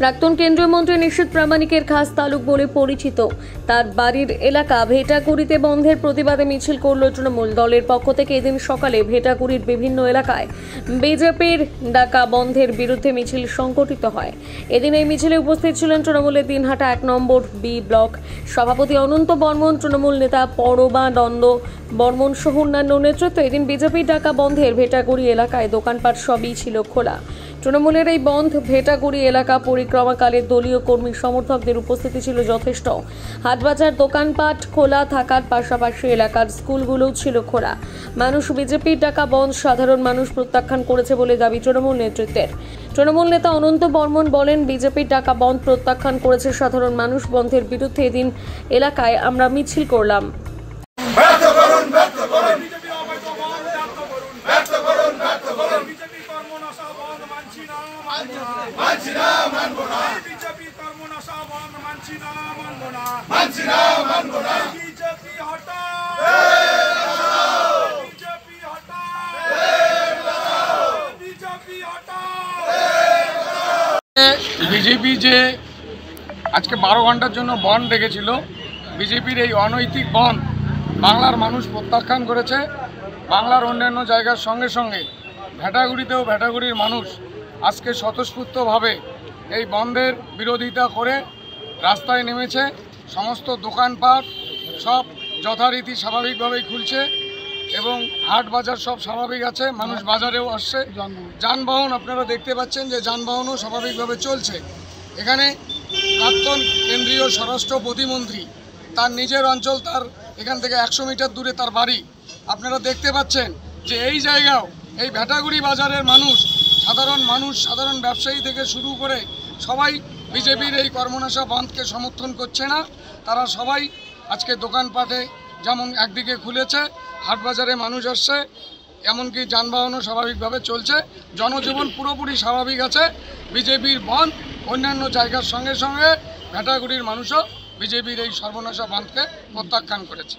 প্রাক্তন কেন্দ্রীয় মন্ত্রী নিশীথ প্রামাণিকের খাস তালুক বলে পরিচিত তার বাড়ির এলাকা ভেটাগুড়িতে বন্ধের প্রতিবাদে মিছিল করল তৃণমূল দলের পক্ষ থেকে। এদিন সকালে ভেটাগুড়ির বিভিন্ন এলাকায় বিজেপির ডাকা বন্ধের বিরুদ্ধে মিছিল সংগঠিত হয়। এদিন এই মিছিলে উপস্থিত ছিলেন তৃণমূলের দিনহাটা 1 নম্বর বি ব্লক সভাপতি অনন্ত বর্মন, তৃণমূল নেতা পরমানন্দ বর্মন সহ অন্যান্য নেতৃত্ব। এদিন বিজেপির ডাকা বন্ধের ভেটাগুড়ি এলাকায় দোকানপাট সবই ছিল খোলা। তৃণমূলের এই বন্ধ ভেটাগুড়ি এলাকা পরিক্রমাকালে দলীয় কর্মী সমর্থকদের উপস্থিতি ছিল যথেষ্ট। হাটবাজার দোকানপাট খোলা থাকার পাশাপাশি এলাকার স্কুলগুলোও ছিল খোলা। মানুষ বিজেপির ডাকা বন্ধ সাধারণ মানুষ প্রত্যাখ্যান করেছে বলে দাবি তৃণমূল নেতৃত্বের। তৃণমূল নেতা অনন্ত বর্মন বলেন, বিজেপির ডাকা বন্ধ প্রত্যাখ্যান করেছে সাধারণ মানুষ। বন্ধের বিরুদ্ধে এদিন এলাকায় আমরা মিছিল করলাম। বিজেপি যে আজকে 12 ঘন্টার জন্য বন্ধ রেখেছিল, বিজেপির এই অনৈতিক বন্ধ বাংলার মানুষ প্রত্যাখ্যান করেছে। বাংলার অন্যান্য জায়গার সঙ্গে সঙ্গে ভেটাগুড়িতেও ভেটাগুড়ির মানুষ আজকে স্বতঃস্ফূর্তভাবে এই বন্ধের বিরোধিতা করে রাস্তায় নেমেছে। সমস্ত দোকানপাট সব যথারীতি স্বাভাবিকভাবেই খুলছে এবং হাট বাজার সব স্বাভাবিক আছে। মানুষ বাজারেও আসছে। যানবাহন আপনারা দেখতে পাচ্ছেন যে যানবাহনও স্বাভাবিকভাবে চলছে। এখানে প্রাক্তন কেন্দ্রীয় স্বরাষ্ট্র প্রতিমন্ত্রী তার নিজের অঞ্চল, তার এখান থেকে 100 মিটার দূরে তার বাড়ি। আপনারা দেখতে পাচ্ছেন যে এই জায়গাও এই ভেটাগুড়ি বাজারের মানুষ, সাধারণ ব্যবসায়ী থেকে শুরু করে সবাই বিজেপির এই কর্মনাশা বন্ধকে সমর্থন করছে না। তারা সবাই আজকে দোকানপাটে যেমন একদিকে খুলেছে, হাটবাজারে মানুষ আসছে, এমনকি যানবাহনও স্বাভাবিকভাবে চলছে। জনজীবন পুরোপুরি স্বাভাবিক আছে। বিজেপির বন্ধ অন্যান্য জায়গার সঙ্গে সঙ্গে ভেটাগুড়ির মানুষও বিজেপির এই সর্বনাশা বন্ধকে প্রত্যাখ্যান করেছে।